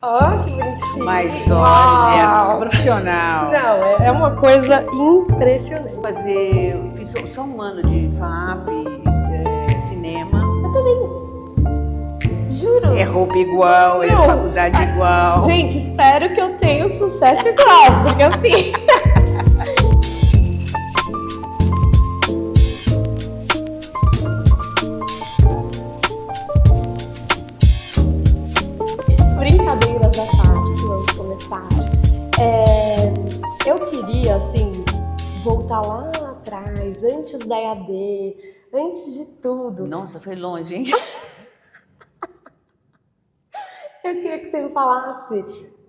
Ó, que bonitinho. Mas olha, profissional. Não, é uma coisa impressionante. Eu fiz só um ano de FAP, cinema. Eu também. Juro. É roupa igual, é Não. faculdade igual. Gente, espero que eu tenha um sucesso igual, porque assim. Brincadeiras à parte, vamos começar. Eu queria, assim, voltar lá atrás, antes da EAD, antes de tudo. Nossa, foi longe, hein? Eu queria que você me falasse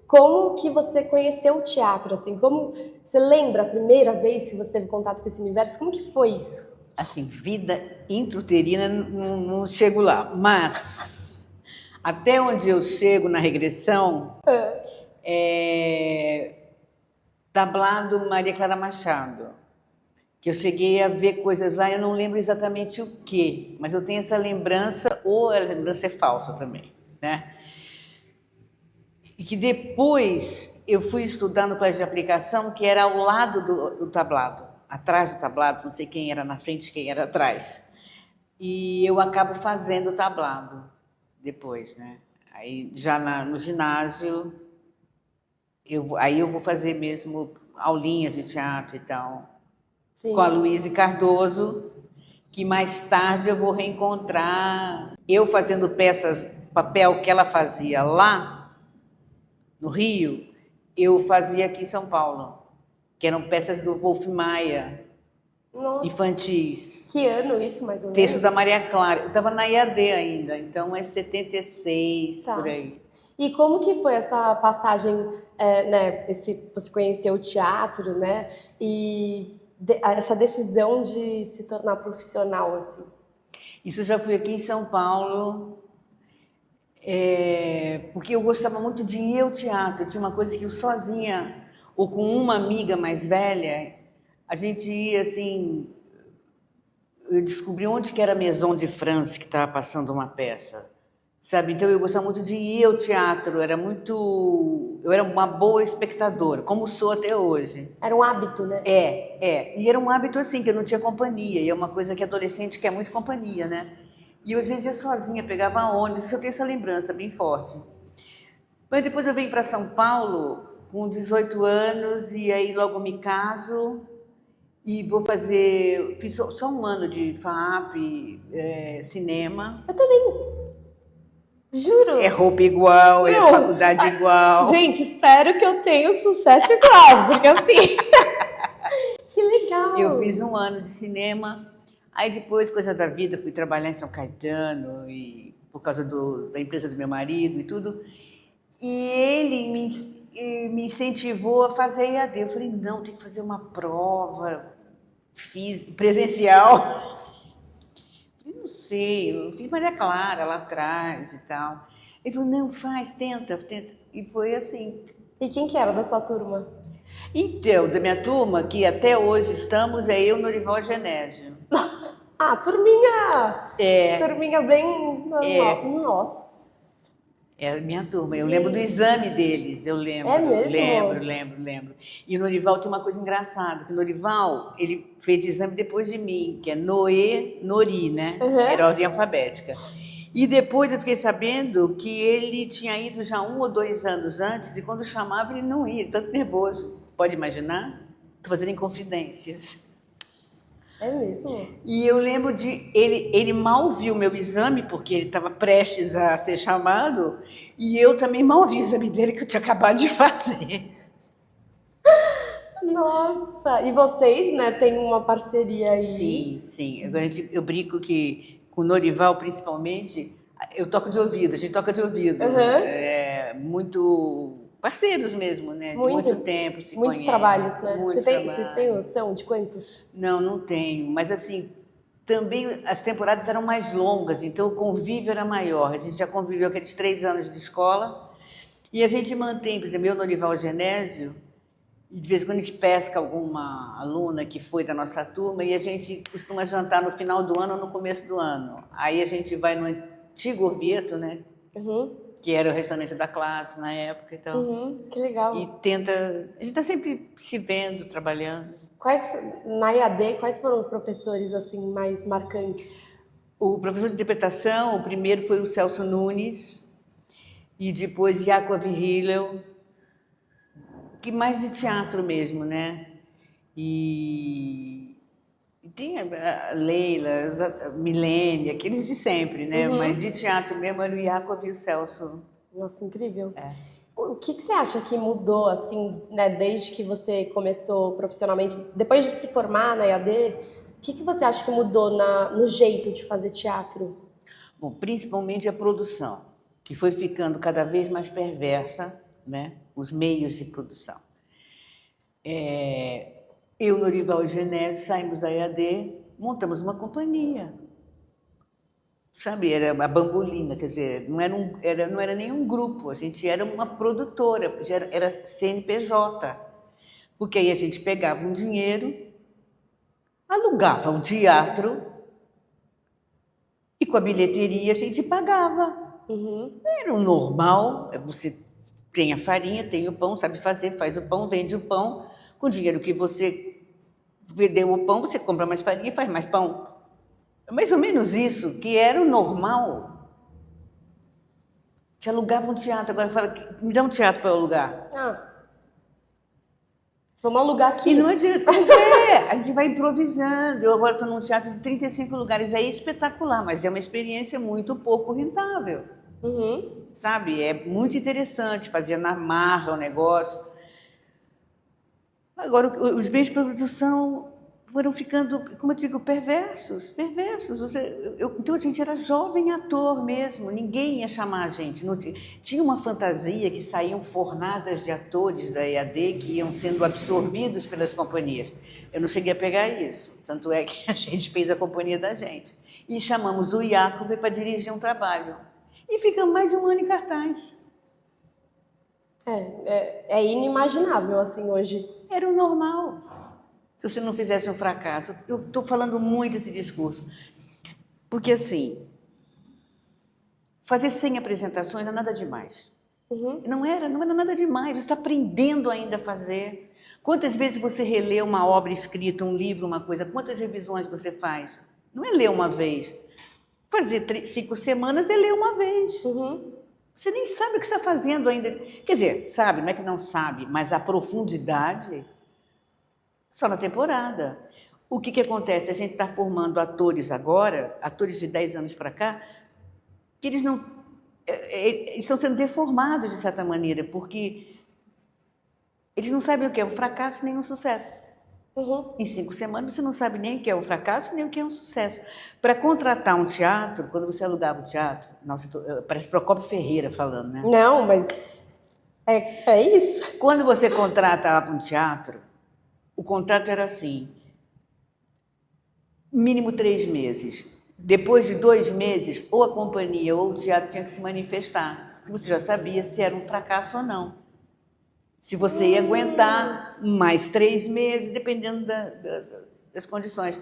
como que você conheceu o teatro, assim, como você lembra a primeira vez que você teve contato com esse universo? Como que foi isso? Assim, vida intrauterina, não chego lá. Mas, até onde eu chego na regressão, tablado Maria Clara Machado. Que eu cheguei a ver coisas lá, eu não lembro exatamente o quê, mas eu tenho essa lembrança, ou a lembrança é falsa também, né? E que depois eu fui estudar no colégio de aplicação, que era ao lado do tablado, atrás do tablado, não sei quem era na frente, quem era atrás. E eu acabo fazendo o tablado depois, né? Aí já no ginásio, aí eu vou fazer mesmo aulinhas de teatro e tal. Sim. Com a Luíse Cardoso, que mais tarde eu vou reencontrar. Eu fazendo peças, papel que ela fazia lá no Rio, eu fazia aqui em São Paulo, que eram peças do Wolf Maia, Nossa. infantis. Que ano isso, mais ou menos? Texto da Maria Clara. Eu estava na EAD ainda, então é 76, Tá. por aí. E como que foi essa passagem, né? Você conheceu o teatro, né? E essa decisão de se tornar profissional, assim. Isso já fui aqui em São Paulo, porque eu gostava muito de ir ao teatro. Tinha uma coisa que eu sozinha, ou com uma amiga mais velha, a gente ia assim. Eu descobri onde que era a Maison de France que estava passando uma peça, sabe? Então eu gostava muito de ir ao teatro. Eu era uma boa espectadora, como sou até hoje. Era um hábito, né? E era um hábito assim, que eu não tinha companhia. E é uma coisa que adolescente quer muito companhia, né? E eu às vezes ia sozinha, pegava ônibus. Eu tenho essa lembrança bem forte. Mas depois eu vim para São Paulo com 18 anos e aí logo me caso e vou fazer... Fiz só um ano de FAP, cinema. Eu também. Juro. É roupa igual, é Não. faculdade igual. Gente, espero que eu tenha um sucesso igual, porque assim... Que legal. Eu fiz um ano de cinema, aí depois, coisa da vida, fui trabalhar em São Caetano, e, por causa da empresa do meu marido e tudo. E ele me incentivou a fazer EAD. Eu falei, não, tem que fazer uma prova presencial. Eu não sei, eu fiz Maria Clara lá atrás e tal. Ele falou, não, faz, tenta. E foi assim. E quem que era da sua turma? Então, da minha turma, que até hoje estamos, é eu, Norival Genésio. Ah, turminha! Turminha bem normal. Nossa! É a minha turma. Eu lembro do exame deles, eu lembro. É mesmo? Lembro. E o Norival tem uma coisa engraçada, que o Norival, ele fez exame depois de mim, que é Nori, né? Uhum. Era a ordem alfabética. E depois eu fiquei sabendo que ele tinha ido já 1 ou 2 anos antes, e quando chamava ele não ia, tanto nervoso. Pode imaginar? Estou fazendo inconfidências. É mesmo? E eu lembro de... Ele mal viu o meu exame, porque ele estava prestes a ser chamado, e eu também mal vi o exame dele, que eu tinha acabado de fazer. Nossa! E vocês, né, têm uma parceria aí? Sim. Agora eu brinco que, com o Norival, principalmente, eu toco de ouvido, a gente toca de ouvido. Uhum. Muito... Parceiros mesmo, né? De muito tempo, se Muitos conhece. trabalhos, né? Muitos Você trabalhos. tem noção de quantos? Não tenho. Mas, assim, também as temporadas eram mais longas, então o convívio era maior. A gente já conviveu aqueles 3 anos de escola e a gente mantém, por exemplo, eu, Norival Genésio, e de vez em quando a gente pesca alguma aluna que foi da nossa turma e a gente costuma jantar no final do ano ou no começo do ano. Aí a gente vai no antigo Orvieto, né? Uhum. que era o restaurante da classe na época, então. Uhum, que legal. E tenta. A gente está sempre se vendo, trabalhando. Na EAD, quais foram os professores assim mais marcantes? O professor de interpretação, o primeiro foi o Celso Nunes, e depois Jacob Hillel, que mais de teatro mesmo, né? E tem a Leila, a Milene, aqueles de sempre, né? Uhum. Mas de teatro mesmo era o Jacob e o Celso. Nossa, incrível. É. O que você acha que mudou, assim, né, desde que você começou profissionalmente, depois de se formar na EAD, o que você acha que mudou no jeito de fazer teatro? Bom, principalmente a produção, que foi ficando cada vez mais perversa, né? Os meios de produção. Eu, Norival e Genésio, saímos da EAD, montamos uma companhia. Sabe, era a Bambolina, quer dizer, não era nenhum grupo, a gente era uma produtora, era CNPJ. Porque aí a gente pegava um dinheiro, alugava um teatro e com a bilheteria a gente pagava. Uhum. Era o normal, você tem a farinha, tem o pão, sabe fazer, faz o pão, vende o pão, com o dinheiro que você vendeu o pão, você compra mais farinha e faz mais pão. É mais ou menos isso, que era o normal. Te alugava um teatro, agora fala, me dá um teatro para eu alugar. Vamos alugar aqui. E não adianta, a gente vai improvisando. Eu agora estou num teatro de 35 lugares, é espetacular, mas é uma experiência muito pouco rentável. Uhum. Sabe, é muito interessante fazer na marra o negócio. Agora, os meios de produção foram ficando, como eu digo, perversos. Então a gente era jovem ator mesmo, ninguém ia chamar a gente. Não tinha uma fantasia que saíam fornadas de atores da EAD que iam sendo absorvidos pelas companhias. Eu não cheguei a pegar isso, tanto é que a gente fez a companhia da gente. E chamamos o Jacob para dirigir um trabalho. E ficamos mais de um ano em cartaz. É inimaginável, assim, hoje. Era o normal. Se você não fizesse um fracasso. Eu estou falando muito esse discurso. Porque, assim, fazer 100 apresentações não é nada demais. Uhum. Não era nada demais. Você está aprendendo ainda a fazer. Quantas vezes você relê uma obra escrita, um livro, uma coisa? Quantas revisões você faz? Não é ler uma vez. Fazer 5 semanas é ler uma vez. Uhum. Você nem sabe o que está fazendo ainda. Quer dizer, sabe, não é que não sabe, mas a profundidade só na temporada. O que acontece? A gente está formando atores agora, atores de 10 anos para cá, que eles não estão sendo deformados de certa maneira, porque eles não sabem o que é um fracasso nem um sucesso. Uhum. Em 5 semanas você não sabe nem o que é um fracasso nem o que é um sucesso. Para contratar um teatro, quando você alugava o teatro, nossa, parece Procópio Ferreira falando, né? Não, mas é isso. Quando você contratava um teatro, o contrato era assim, mínimo 3 meses. Depois de 2 meses, ou a companhia ou o teatro tinha que se manifestar. Você já sabia se era um fracasso ou não. Se você ia aguentar mais 3 meses, dependendo das condições.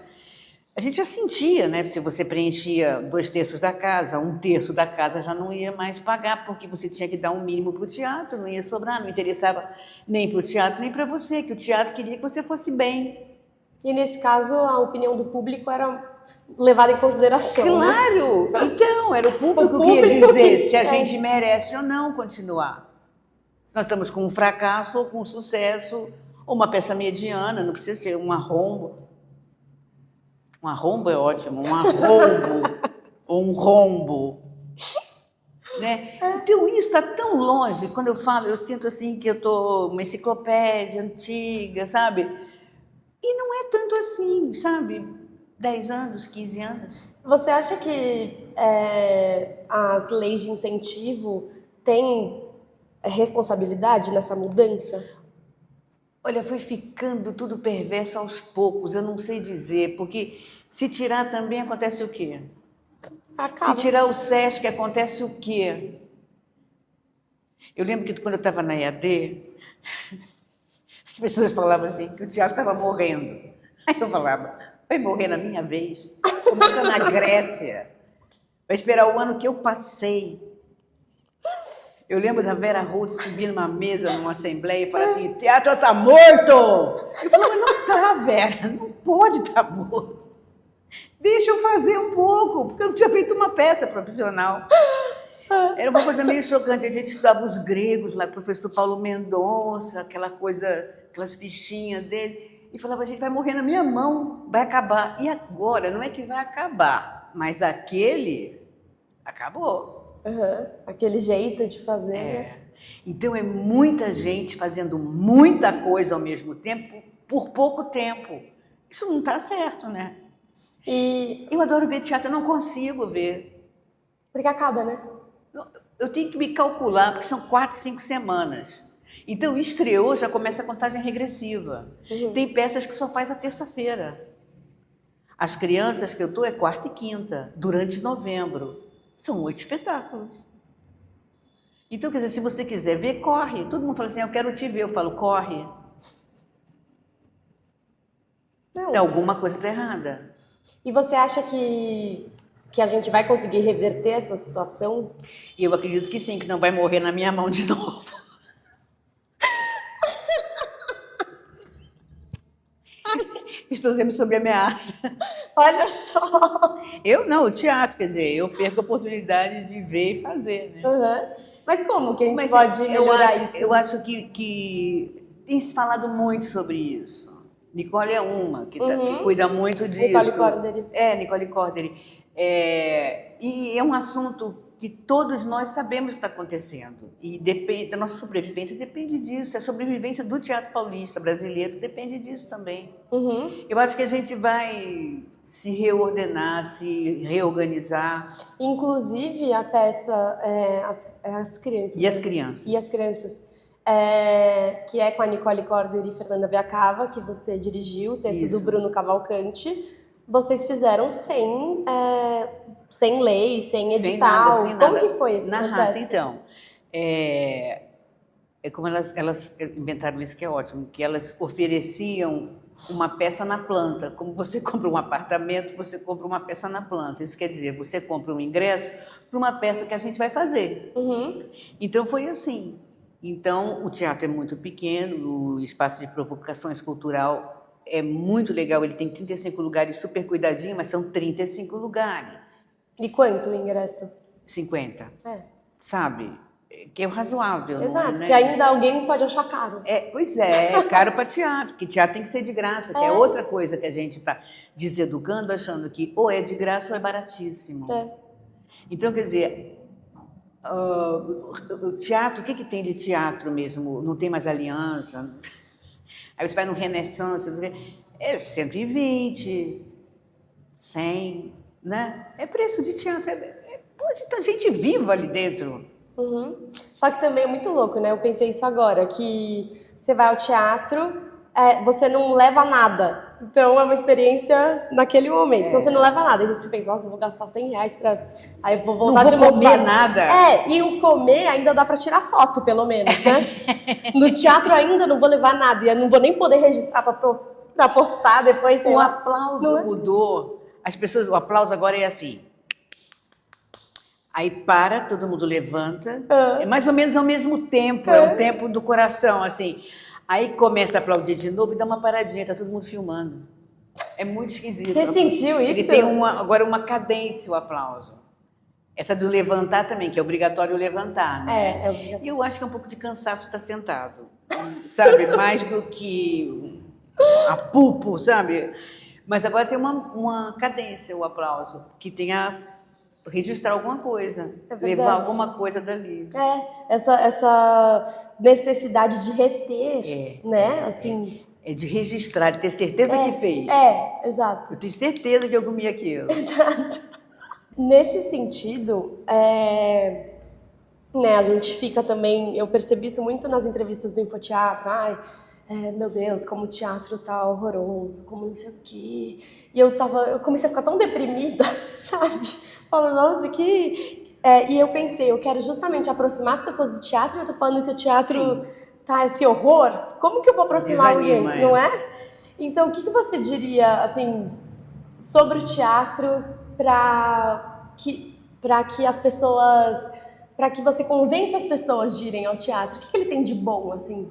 A gente já sentia, né? Se você preenchia 2/3 da casa, 1/3 da casa já não ia mais pagar, porque você tinha que dar um mínimo para o teatro, não ia sobrar, não interessava nem para o teatro, nem para você, que o teatro queria que você fosse bem. E nesse caso, a opinião do público era levada em consideração. Claro! Né? Então, era o público que ia dizer se a gente merece ou não continuar. Nós estamos com um fracasso ou com um sucesso, ou uma peça mediana, não precisa ser um arrombo. Um arrombo é ótimo, um arrombo ou um rombo. Né? Então, isso está tão longe. Quando eu falo, eu sinto assim que eu estou uma enciclopédia antiga, sabe? E não é tanto assim, sabe? 10 anos, 15 anos. Você acha que as leis de incentivo têm responsabilidade nessa mudança? Olha, foi ficando tudo perverso aos poucos, eu não sei dizer, porque se tirar também acontece o quê? Acaba. Se tirar o SESC, acontece o quê? Eu lembro que quando eu estava na EAD, as pessoas falavam assim, que o teatro estava morrendo. Aí eu falava, vai morrer na minha vez? Começa na Grécia, vai esperar o ano que eu passei. Eu lembro da Vera Holt subir numa mesa, numa assembleia e falar assim, teatro está morto! Eu falei, mas não está, Vera, não pode estar morto. Deixa eu fazer um pouco, porque eu não tinha feito uma peça profissional. Era uma coisa meio chocante, a gente estudava os gregos lá, o professor Paulo Mendonça, aquela coisa, aquelas fichinhas dele, e falava, a gente vai morrer na minha mão, vai acabar. E agora, não é que vai acabar, mas aquele acabou. Uhum. Aquele jeito de fazer, né? Então é muita gente fazendo muita coisa ao mesmo tempo, por pouco tempo. Isso não está certo, né? E Eu adoro ver teatro, eu não consigo ver. porque acaba, né? Eu tenho que me calcular, porque são 4, 5 semanas. Então, estreou, já começa a contagem regressiva. Uhum. Tem peças que só faz a terça-feira. As crianças que eu estou é quarta e quinta, durante novembro. São 8 espetáculos. Então, quer dizer, se você quiser ver, corre. Todo mundo fala assim, eu quero te ver. Eu falo, corre. Não. Alguma coisa está errada. E você acha que a gente vai conseguir reverter essa situação? E eu acredito que sim, que não vai morrer na minha mão de novo. Estou sempre sob ameaça. Olha só! Eu não, o teatro, quer dizer, eu perco a oportunidade de ver e fazer, né? Uhum. Mas como que a gente pode melhorar isso? Eu acho que tem se falado muito sobre isso. Nicole é uma, que cuida muito disso. Nicole Corderi. Nicole Corderi. E é um assunto que todos nós sabemos o que está acontecendo. E depende, da nossa sobrevivência depende disso. A sobrevivência do teatro paulista brasileiro depende disso também. Uhum. Eu acho que a gente vai se reordenar, se reorganizar. Inclusive, a peça As Crianças. E as crianças. E as Crianças, que é com a Nicole Corder e Fernanda Biacava, que você dirigiu, o texto do Bruno Cavalcante. Vocês fizeram sem lei, sem edital. Nada, sem Como nada. que foi esse Na processo? raça, então. É como elas inventaram isso, que é ótimo, que elas ofereciam uma peça na planta. Como você compra um apartamento, você compra uma peça na planta. Isso quer dizer, você compra um ingresso para uma peça que a gente vai fazer. Uhum. Então, foi assim. Então, o teatro é muito pequeno, o espaço de provocações cultural é muito legal, ele tem 35 lugares super cuidadinho, mas são 35 lugares. E quanto o ingresso? 50. Sabe? Que é o razoável. Exato, não é, né? que ainda alguém pode achar caro. Pois é caro para teatro, que teatro tem que ser de graça, que é outra coisa que a gente está deseducando, achando que ou é de graça ou é baratíssimo. Então, quer dizer, o teatro, o que tem de teatro mesmo? Não tem mais aliança. Aí você vai no Renaissance, é 120, 100, né? É preço de teatro, pode estar gente viva ali dentro. Uhum. Só que também é muito louco, né? Eu pensei isso agora, que você vai ao teatro, você não leva nada. Então é uma experiência naquele momento. Então você não leva nada. Aí você pensa, nossa, eu vou gastar R$100 pra... Aí eu vou voltar não de vou comer nada. E o comer ainda dá pra tirar foto, pelo menos, né? No teatro ainda não vou levar nada. E eu não vou nem poder registrar pra postar depois. O aplauso mudou. As pessoas, o aplauso agora é assim. Aí para, todo mundo levanta. É mais ou menos ao mesmo tempo. É o tempo do coração, assim. Aí começa a aplaudir de novo e dá uma paradinha, tá todo mundo filmando. É muito esquisito. Você sentiu isso? Ele tem agora uma cadência, o aplauso. Essa do levantar também, que é obrigatório levantar, né? É obrigatório. E eu acho que é um pouco de cansaço estar sentado, sabe? Mais do que a pulpo, sabe? Mas agora tem uma cadência, o aplauso, que tem a registrar alguma coisa, levar alguma coisa dali. Essa necessidade de reter, né? Assim... de registrar, de ter certeza que fez. Exato. Eu tenho certeza que eu comi aquilo. Exato. Nesse sentido, né, a gente fica também... Eu percebi isso muito nas entrevistas do Infoteatro. Meu Deus, como o teatro tá horroroso, como não sei o quê. E eu comecei a ficar tão deprimida, sabe? Falando, nossa, e eu pensei, eu quero justamente aproximar as pessoas do teatro, eu tô falando que o teatro tá esse horror, como que eu vou aproximar alguém, não é? Então, o que você diria, assim, sobre o teatro para que as pessoas para que você convença as pessoas de irem ao teatro? O que ele tem de bom, assim?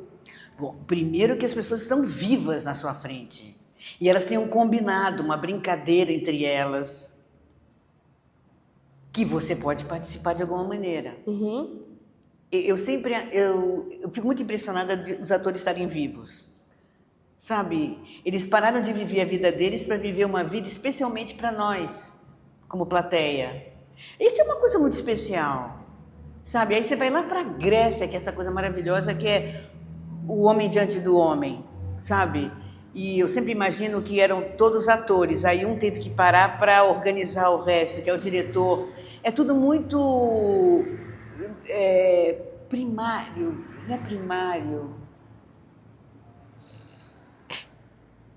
Bom, primeiro que as pessoas estão vivas na sua frente. E elas têm um combinado, uma brincadeira entre elas, que você pode participar de alguma maneira. Uhum. Eu fico muito impressionada dos atores estarem vivos. Sabe? Eles pararam de viver a vida deles para viver uma vida especialmente para nós, como plateia. Isso é uma coisa muito especial. Sabe? Aí você vai lá para a Grécia, que é essa coisa maravilhosa que é o homem diante do homem, sabe? E eu sempre imagino que eram todos atores, aí um teve que parar para organizar o resto, que é o diretor. É tudo muito primário, não é primário.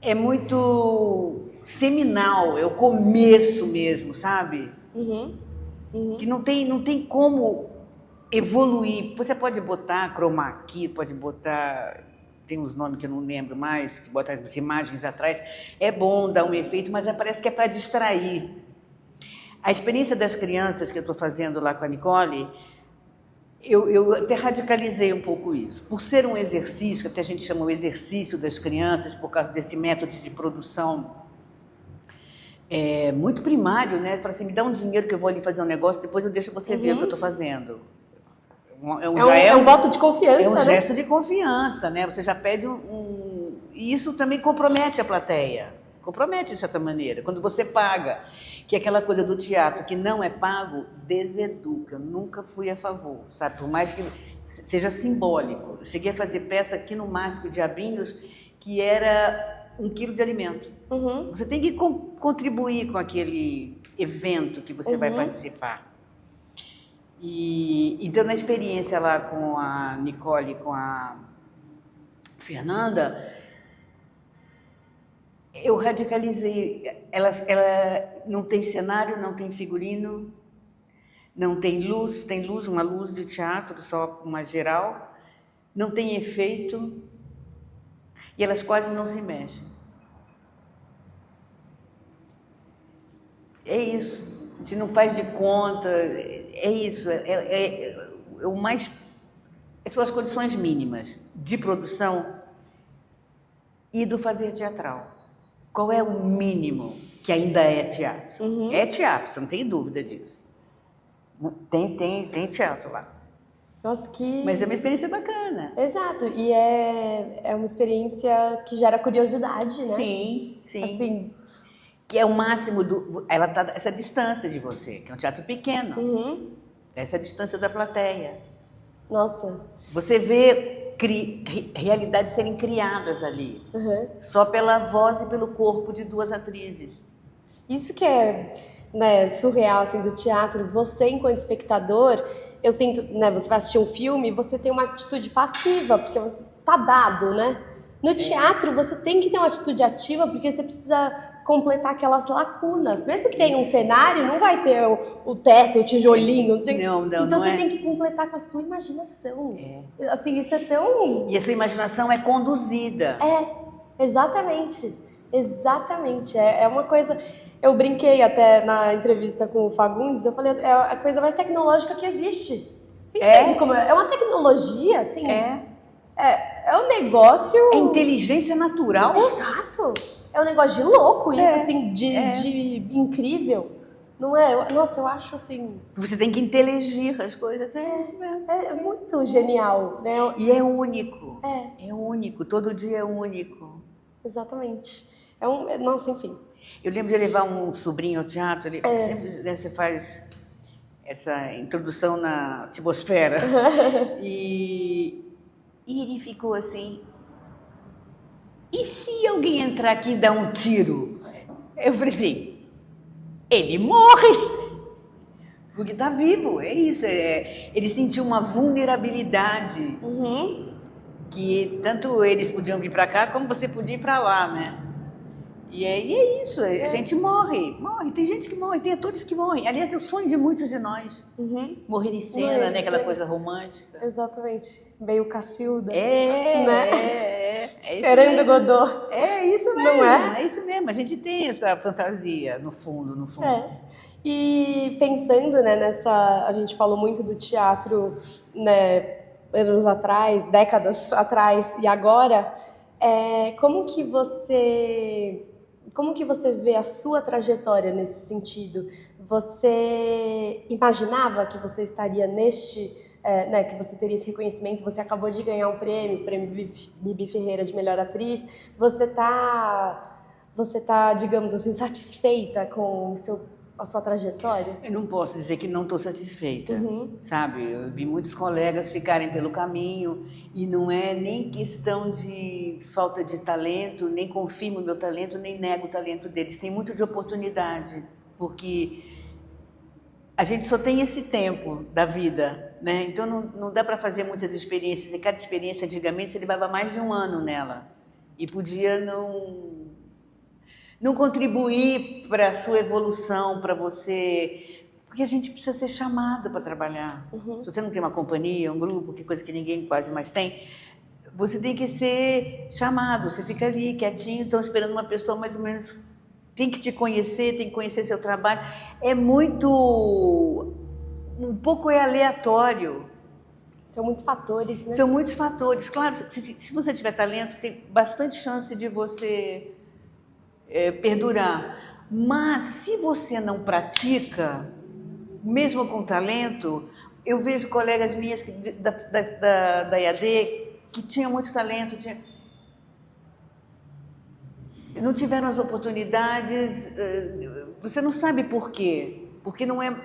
É muito seminal, é o começo mesmo, sabe? Uhum. Uhum. Que não tem como evoluir. Você pode botar chroma key, pode botar... Tem uns nomes que eu não lembro mais, que botam as imagens atrás. É bom dar um efeito, mas parece que é para distrair. A experiência das crianças que eu estou fazendo lá com a Nicole, eu até radicalizei um pouco isso. Por ser um exercício, até a gente chama o exercício das crianças, por causa desse método de produção muito primário, né? Fala assim, me dá um dinheiro que eu vou ali fazer um negócio, depois eu deixo você ver o que eu estou fazendo. É um voto de confiança, é um né? gesto de confiança, né? Você já pede E isso também compromete a plateia. Compromete de certa maneira. Quando você paga, que é aquela coisa do teatro que não é pago, deseduca. Eu nunca fui a favor, sabe? Por mais que seja simbólico. Eu cheguei a fazer peça aqui no Mágico Diabinhos, que era 1 quilo de alimento. Uhum. Você tem que contribuir com aquele evento que você vai participar. Então, na experiência lá com a Nicole e com a Fernanda, eu radicalizei. Ela não tem cenário, não tem figurino, não tem luz, uma luz de teatro, só uma geral, não tem efeito, e elas quase não se mexem. É isso. A gente não faz de conta, é isso, o mais... São as condições mínimas de produção e do fazer teatral. Qual é o mínimo que ainda é teatro? Uhum. É teatro, você não tem dúvida disso. Tem teatro lá. Nossa, que... Mas é uma experiência bacana. Exato, e é uma experiência que gera curiosidade, né? Sim, sim. Assim... Que é o máximo do... Ela está essa distância de você, que é um teatro pequeno. Uhum. Essa distância da plateia. Nossa. Você vê realidades serem criadas ali. Uhum. Só pela voz e pelo corpo de 2 atrizes. Isso que é, né, surreal assim, do teatro. Você, enquanto espectador, eu sinto, né, você vai assistir um filme, você tem uma atitude passiva, porque você tá dado, né? No teatro, você tem que ter uma atitude ativa, porque você precisa completar aquelas lacunas. Mesmo que tenha um cenário, não vai ter o teto, o tijolinho. Não, então não você é. tem que completar com a sua imaginação. Assim, isso é tão... E a sua imaginação é conduzida. Exatamente. Exatamente. É uma coisa... Eu brinquei até na entrevista com o Fagundes, eu falei, é a coisa mais tecnológica que existe. Você entende como é? É uma tecnologia, assim... É um negócio... É inteligência natural. Exato. É um negócio de louco isso, assim, de incrível. Não é? Nossa, eu acho assim... Você tem que inteligir as coisas. É isso mesmo. É muito genial, né? E é único. É único. Todo dia é único. Exatamente. Nossa, enfim. Eu lembro de levar um sobrinho ao teatro. Ele sempre, né, você faz essa introdução na atmosfera. E ele ficou assim... E se alguém entrar aqui e dar um tiro? Eu falei assim... Ele morre! Porque está vivo, é isso. Ele sentiu uma vulnerabilidade. Que tanto eles podiam vir para cá, como você podia ir para lá, né? E é isso, a gente morre. Tem gente que morre, tem atores que morrem. Aliás, é o sonho de muitos de nós. Morrer em cena, né? Aquela coisa romântica. Exatamente. Meio Cacilda. Esperando Godot. É isso mesmo. Não é? É isso mesmo. A gente tem essa fantasia, no fundo. E pensando, né, a gente falou muito do teatro, né, anos atrás, décadas atrás e agora, como que você vê a sua trajetória nesse sentido? Você imaginava que você estaria né, que você teria esse reconhecimento? Você acabou de ganhar um prêmio, o prêmio Bibi Ferreira de melhor atriz. Você tá, digamos assim, satisfeita com a sua trajetória? Eu não posso dizer que não estou satisfeita, Uhum. sabe? Eu vi muitos colegas ficarem pelo caminho e não é nem questão de falta de talento, nem confirmo o meu talento, nem nego o talento deles. Tem muito de oportunidade, porque a gente só tem esse tempo da vida, né? Então não dá para fazer muitas experiências. E cada experiência, antigamente, você levava mais de um ano nela e podia não contribuir para a sua evolução, para você... Porque a gente precisa ser chamado para trabalhar. Uhum. Se você não tem uma companhia, um grupo, que coisa que ninguém quase mais tem, você tem que ser chamado. Você fica ali, quietinho, estão esperando uma pessoa mais ou menos... Tem que te conhecer, tem que conhecer seu trabalho. É muito... Um pouco é aleatório. São muitos fatores, né? São muitos fatores. Claro, se você tiver talento, tem bastante chance de você... perdurar. Mas se você não pratica, mesmo com talento, eu vejo colegas minhas da IAD que tinham muito talento, não tiveram as oportunidades, você não sabe por quê, porque não é...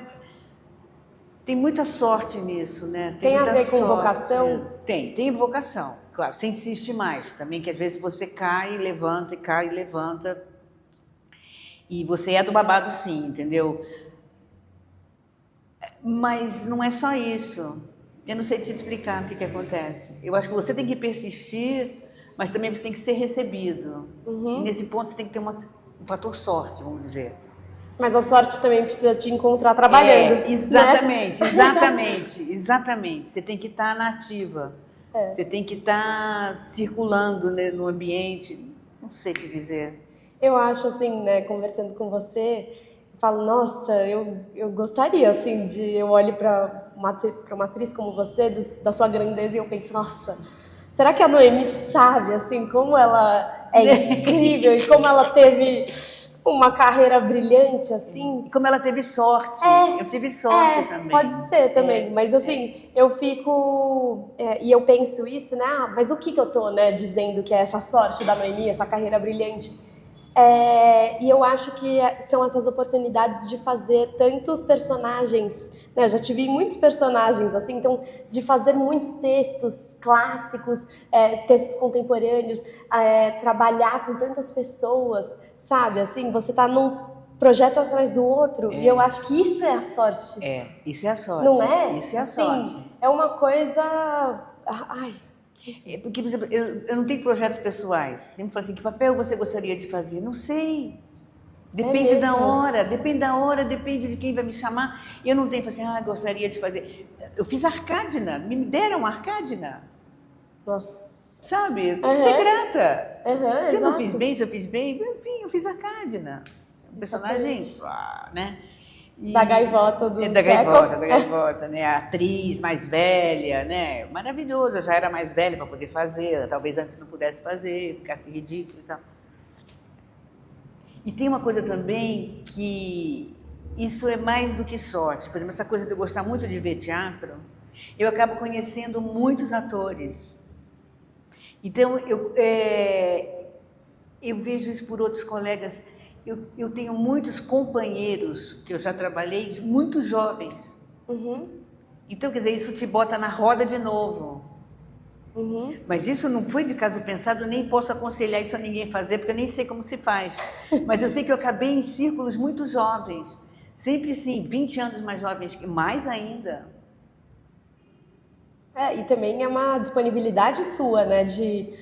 Tem muita sorte nisso, né? Tem a muita ver com sorte. vocação? Tem vocação, claro, você insiste mais também, que às vezes você cai, levanta e cai e levanta. E você é do babado sim, entendeu? Mas não é só isso. Eu não sei te explicar o que acontece. Eu acho que você tem que persistir, mas também você tem que ser recebido. Uhum. E nesse ponto você tem que ter um fator sorte, vamos dizer. Mas a sorte também precisa te encontrar trabalhando. Exatamente, né? exatamente. Você tem que estar na ativa. Você tem que estar circulando, né, no ambiente. Não sei te dizer. Eu acho assim, né, conversando com você, eu falo, nossa, eu gostaria, assim, eu olho para uma atriz como você, da sua grandeza, e eu penso, nossa, será que a Noemi sabe, assim, como ela é incrível e como ela teve uma carreira brilhante, assim? E como ela teve sorte. Eu tive sorte também. Pode ser também, mas assim, eu fico... e eu penso isso, né, mas o que eu tô, né, dizendo que é essa sorte da Noemi, essa carreira brilhante? E eu acho que são essas oportunidades de fazer tantos personagens, né? Eu já tive muitos personagens, assim, então, de fazer muitos textos clássicos, textos contemporâneos, trabalhar com tantas pessoas, sabe? Assim, você tá num projeto atrás do outro, e eu acho que isso é a sorte. Isso é a sorte. Não é? Isso é a assim, sorte. É uma coisa... Ai... Porque, por exemplo, eu não tenho projetos pessoais. Sempre falo assim, que papel você gostaria de fazer? Não sei. Depende da hora, depende de quem vai me chamar. Eu não tenho, assim, gostaria de fazer. Eu fiz Arcádina, me deram Arcádina. Nossa. Sabe? Eu tenho que ser grata. Se eu não exato. fiz bem, enfim, eu fiz Arcádina. Um personagem, né? Da gaivota do da gaivota, né? A atriz mais velha, né? Maravilhoso, eu já era mais velha para poder fazer, talvez antes não pudesse fazer, ficasse ridículo e tal. E tem uma coisa também que isso é mais do que sorte. Por exemplo, essa coisa de eu gostar muito de ver teatro, eu acabo conhecendo muitos atores. Então, eu vejo isso por outros colegas. Eu tenho muitos companheiros que eu já trabalhei, muito jovens. Uhum. Então, quer dizer, isso te bota na roda de novo. Uhum. Mas isso não foi de caso pensado, nem posso aconselhar isso a ninguém fazer, porque eu nem sei como se faz. Mas eu sei que eu acabei em círculos muito jovens. Sempre sim, 20 anos mais jovens, mais ainda. E também é uma disponibilidade sua, né, de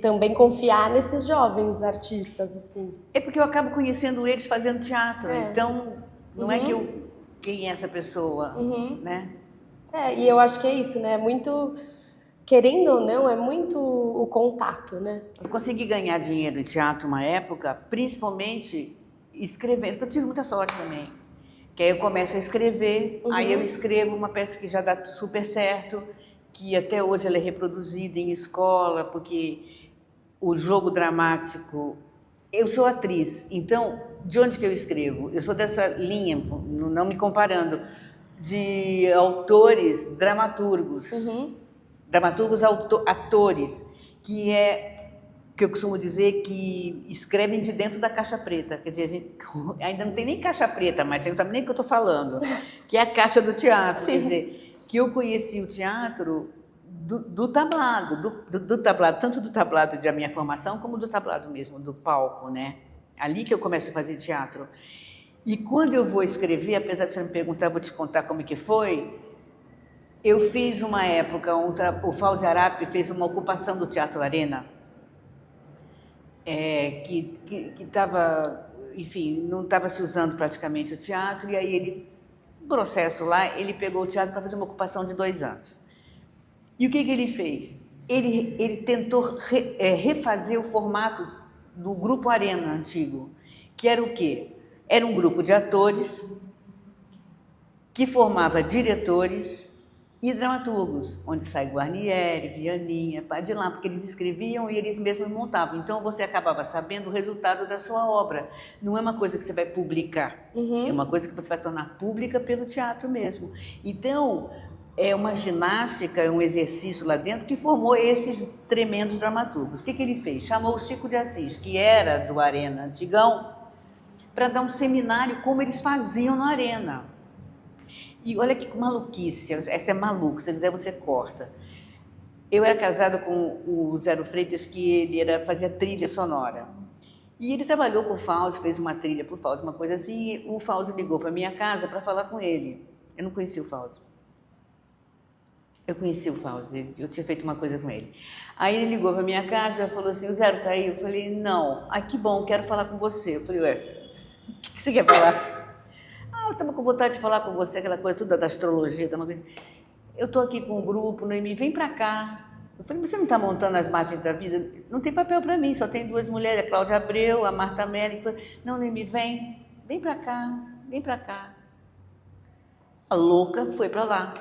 também confiar nesses jovens artistas, assim. É porque eu acabo conhecendo eles fazendo teatro, então não é que quem é essa pessoa, né? E eu acho que é isso, né, muito, querendo ou não, é muito o contato, né? Eu consegui ganhar dinheiro em teatro uma época, principalmente escrevendo, porque eu tive muita sorte também. Que aí eu começo a escrever, aí eu Uhum. escrevo uma peça que já dá super certo, que até hoje ela é reproduzida em escola, porque o jogo dramático... Eu sou atriz, então, de onde que eu escrevo? Eu sou dessa linha, não me comparando, de autores dramaturgos, Uhum. dramaturgos atores, que eu costumo dizer que escrevem de dentro da caixa preta. Quer dizer, a gente ainda não tem nem caixa preta, mas você não sabe nem o que eu estou falando, que é a caixa do teatro. Sim. Quer dizer, que eu conheci o teatro do tablado, do tablado, tanto do tablado da minha formação, como do tablado mesmo, do palco, né? Ali que eu começo a fazer teatro. E quando eu vou escrever, apesar de você me perguntar, eu vou te contar como que foi, eu fiz uma época, o Fauzi Arap fez uma ocupação do Teatro Arena, que estava, enfim, não estava se usando praticamente o teatro, e aí ele, no processo lá, ele pegou o teatro para fazer uma ocupação de 2 anos. E o que ele fez? Ele tentou refazer o formato do Grupo Arena antigo, que era o quê? Era um grupo de atores que formava diretores e dramaturgos, onde sai Guarnieri, Vianinha, Padilhan, porque eles escreviam e eles mesmos montavam. Então você acabava sabendo o resultado da sua obra. Não é uma coisa que você vai publicar, é uma coisa que você vai tornar pública pelo teatro mesmo. Então, é uma ginástica, é um exercício lá dentro que formou esses tremendos dramaturgos. O que ele fez? Chamou o Chico de Assis, que era do Arena Antigão, para dar um seminário como eles faziam na Arena. E olha que maluquice, essa é maluca, se quiser você corta. Eu era casada com o Zero Freitas, que ele fazia trilha sonora. E ele trabalhou com o Fauzi, fez uma trilha para o Fauzi, uma coisa assim, e o Fauzi ligou para minha casa para falar com ele. Eu não conhecia o Fauzi. Eu conheci o Fauzi, eu tinha feito uma coisa com ele. Aí ele ligou para minha casa e falou assim, o Zero tá aí? Eu falei, não. Ah, que bom, quero falar com você. Eu falei, ué, o que você quer falar? Eu estava com vontade de falar com você, aquela coisa toda da astrologia, uma coisa. Eu estou aqui com um grupo, Noemi, vem para cá. Eu falei, mas você não está montando as margens da vida? Não tem papel para mim, só tem 2 mulheres, a Cláudia Abreu, a Marta Melli. Não, Noemi, vem para cá, vem para cá. A louca foi para lá.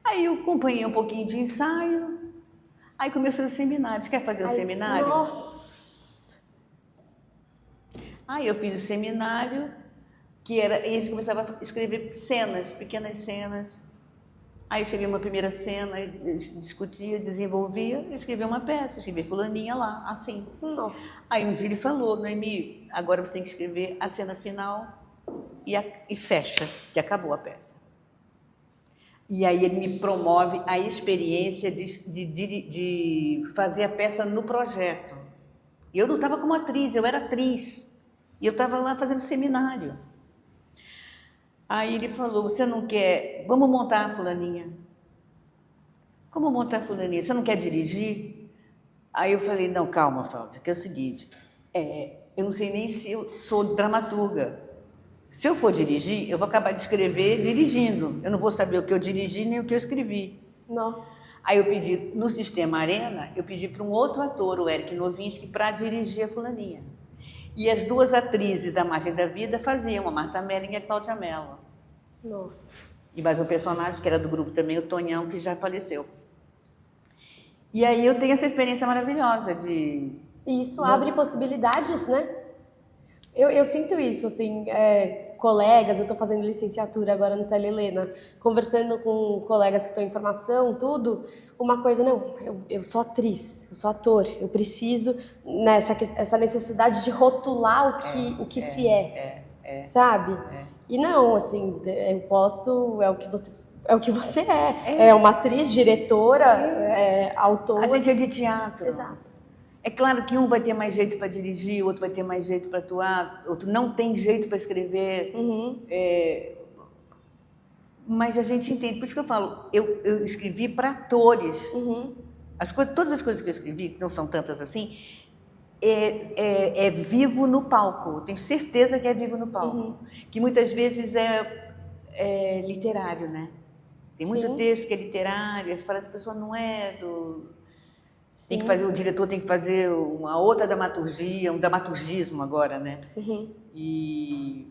Aí eu acompanhei um pouquinho de ensaio, aí começou o seminário. Você quer fazer o seminário? Nossa! Aí eu fiz o seminário, e a gente começava a escrever cenas, pequenas cenas. Aí eu escrevia uma primeira cena, discutia, desenvolvia, escrevia uma peça, escrevia fulaninha lá, assim. Nossa! Aí um dia ele falou, Noemi, agora você tem que escrever a cena final e fecha, que acabou a peça. E aí ele me promove a experiência de fazer a peça no projeto. E eu não estava como atriz, eu era atriz. E eu estava lá fazendo seminário. Aí ele falou, você não quer... Vamos montar a fulaninha. Como montar a fulaninha? Você não quer dirigir? Aí eu falei, não, calma, Fauzi, que é o seguinte, eu não sei nem se eu sou dramaturga. Se eu for dirigir, eu vou acabar de escrever dirigindo. Eu não vou saber o que eu dirigi nem o que eu escrevi. Nossa! Aí eu pedi, no Sistema Arena, eu pedi para um outro ator, o Eric Novinsky, para dirigir a fulaninha. E as 2 atrizes da Margem da Vida faziam, a Marta Melling e a Cláudia Mello. Nossa! E mais um personagem que era do grupo também, o Tonhão, que já faleceu. E aí eu tenho essa experiência maravilhosa de... E isso abre possibilidades, né? Eu sinto isso, assim, colegas, eu estou fazendo licenciatura agora no Célia Helena, conversando com colegas que estão em formação, tudo, uma coisa, não, eu sou atriz, eu sou ator, eu preciso, essa necessidade de rotular o que se é, sabe? E não, assim, eu posso, é o que você é uma atriz, diretora, autora. A gente é de teatro. Exato. É claro que um vai ter mais jeito para dirigir, outro vai ter mais jeito para atuar, outro não tem jeito para escrever. Mas a gente entende. Por isso que eu falo, eu escrevi para atores. Todas as coisas que eu escrevi, que não são tantas assim, é vivo no palco. Eu tenho certeza que é vivo no palco. Que muitas vezes é literário, né? Tem muito texto que é literário, você fala, essa pessoa não é do... Tem que fazer, o diretor tem que fazer uma outra dramaturgia, um dramaturgismo agora, né? Uhum.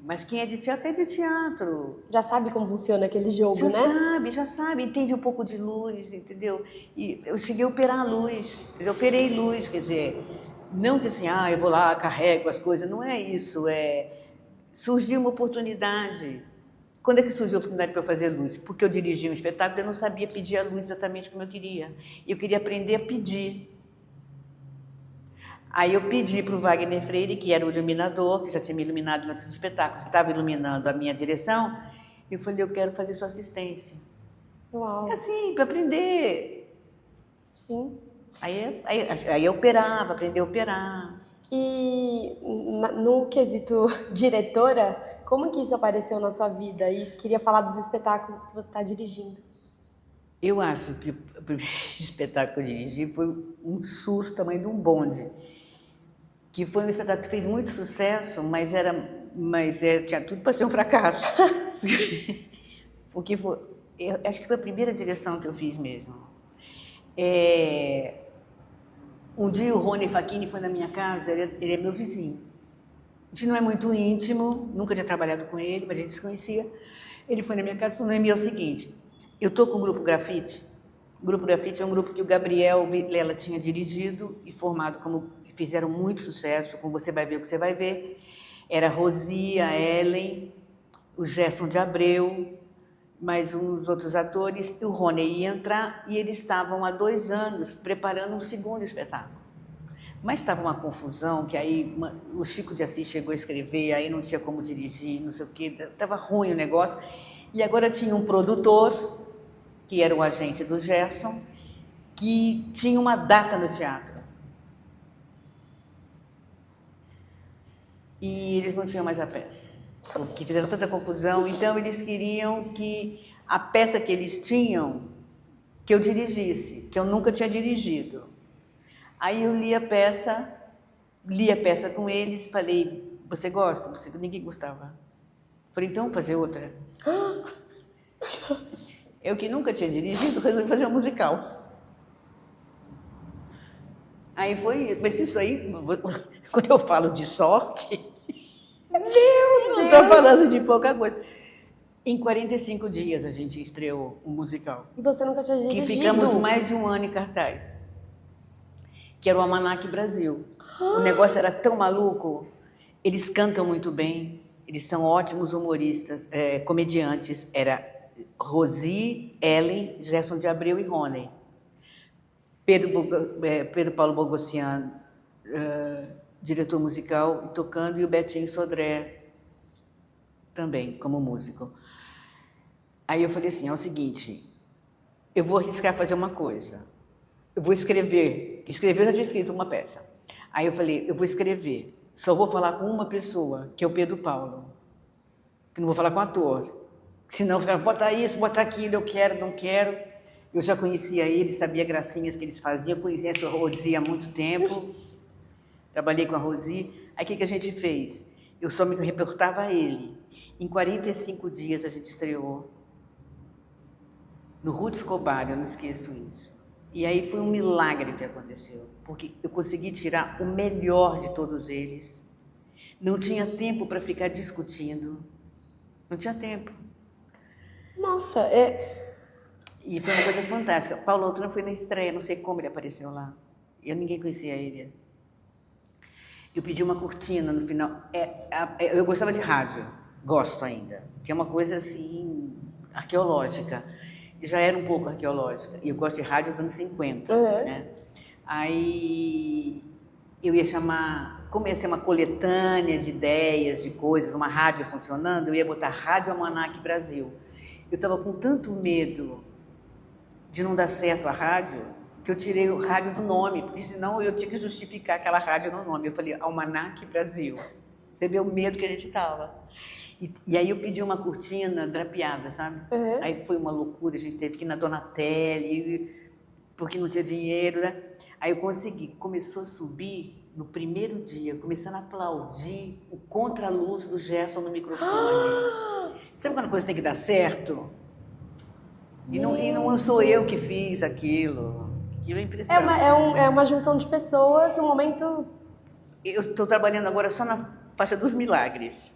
Mas quem é de teatro é de teatro. Já sabe como funciona aquele jogo, né? Já sabe, entende um pouco de luz, entendeu? E eu cheguei a operar a luz, eu já operei luz, quer dizer, não que assim, eu vou lá, carrego as coisas, não é isso, surgiu uma oportunidade. Quando é que surgiu a oportunidade para eu fazer luz? Porque eu dirigia um espetáculo e eu não sabia pedir a luz exatamente como eu queria. Eu queria aprender a pedir. Aí eu pedi para o Wagner Freire, que era o iluminador, que já tinha me iluminado em outros espetáculos, estava iluminando a minha direção, e eu falei, eu quero fazer sua assistência. Uau. É assim, para aprender. Sim. Aí eu operava, aprendi a operar. E no quesito diretora, como que isso apareceu na sua vida? E queria falar dos espetáculos que você está dirigindo. Eu acho que o primeiro espetáculo que eu dirigi foi um susto tamanho de um bonde. Que foi um espetáculo que fez muito sucesso, mas tinha tudo para ser um fracasso. Porque eu acho que foi a primeira direção que eu fiz mesmo. Um dia o Rony Facchini foi na minha casa, ele é meu vizinho. A gente não é muito íntimo, nunca tinha trabalhado com ele, mas a gente se conhecia. Ele foi na minha casa e falou, Noemi, é o seguinte, eu estou com o Grupo Grafite. O Grupo Grafite é um grupo que o Gabriel Vilela tinha dirigido e formado fizeram muito sucesso, como você vai ver o que você vai ver. Era a Rosi, a Ellen, o Gerson de Abreu, mais uns outros atores. O Rony ia entrar e eles estavam há 2 anos preparando um segundo espetáculo. Mas estava uma confusão, que aí o Chico de Assis chegou a escrever, aí não tinha como dirigir, não sei o quê, estava ruim o negócio. E agora tinha um produtor, que era o agente do Gerson, que tinha uma data no teatro. E eles não tinham mais a peça, porque fizeram tanta confusão. Então, eles queriam que a peça que eles tinham, que eu dirigisse, que eu nunca tinha dirigido. Aí eu li a peça com eles, falei, você gosta? Ninguém gostava. Falei, então vamos fazer outra. Eu que nunca tinha dirigido, resolvi fazer um musical. Aí mas isso aí, quando eu falo de sorte, Meu Deus! não estou falando de pouca coisa. Em 45 dias a gente estreou um musical. E você nunca tinha dirigido? Que ficamos mais de 1 ano em cartaz. Que era o Almanac Brasil. O negócio era tão maluco. Eles cantam muito bem, eles são ótimos humoristas, comediantes. Era Rosi, Ellen, Gerson de Abreu e Rony. Pedro Paulo Bogossian, diretor musical e tocando, e o Betinho Sodré também, como músico. Aí eu falei assim, é o seguinte, eu vou arriscar fazer uma coisa. Eu vou escrever. Eu já tinha escrito uma peça. Aí eu falei, eu vou escrever. Só vou falar com uma pessoa, que é o Pedro Paulo. Que não vou falar com o ator. Senão, bota isso, bota aquilo, eu quero, não quero. Eu já conhecia ele, sabia gracinhas que eles faziam. Eu conheço a Rosi há muito tempo. Trabalhei com a Rosi. Aí o que a gente fez? Eu só me reportava a ele. Em 45 dias a gente estreou. No Ruth Escobar, eu não esqueço isso. E aí foi um milagre que aconteceu, porque eu consegui tirar o melhor de todos eles. Não tinha tempo para ficar discutindo. Não tinha tempo. Nossa, E foi uma coisa fantástica. Paulo Altran foi na estreia, não sei como ele apareceu lá. Ninguém conhecia ele. Eu pedi uma cortina no final. Eu gostava de rádio, gosto ainda, que é uma coisa assim, arqueológica. Já era um pouco arqueológica. E eu gosto de rádio dos anos 50. Né? Aí eu ia chamar, como ia ser uma coletânea de ideias, de coisas, uma rádio funcionando, eu ia botar Rádio Almanac Brasil. Eu estava com tanto medo de não dar certo a rádio, que eu tirei o rádio do nome, porque senão eu tinha que justificar aquela rádio no nome. Eu falei, Almanac Brasil. Você vê o medo que a gente estava. E aí eu pedi uma cortina drapeada, sabe? Aí foi uma loucura, a gente teve que ir na Donatelli, porque não tinha dinheiro, né? Aí eu consegui, começou a subir no primeiro dia, começando a aplaudir o contraluz do Gerson no microfone. Sabe quando a coisa tem que dar certo? E não sou eu que fiz aquilo. Aquilo é impressionante. É uma junção de pessoas no momento... Eu estou trabalhando agora só na faixa dos milagres.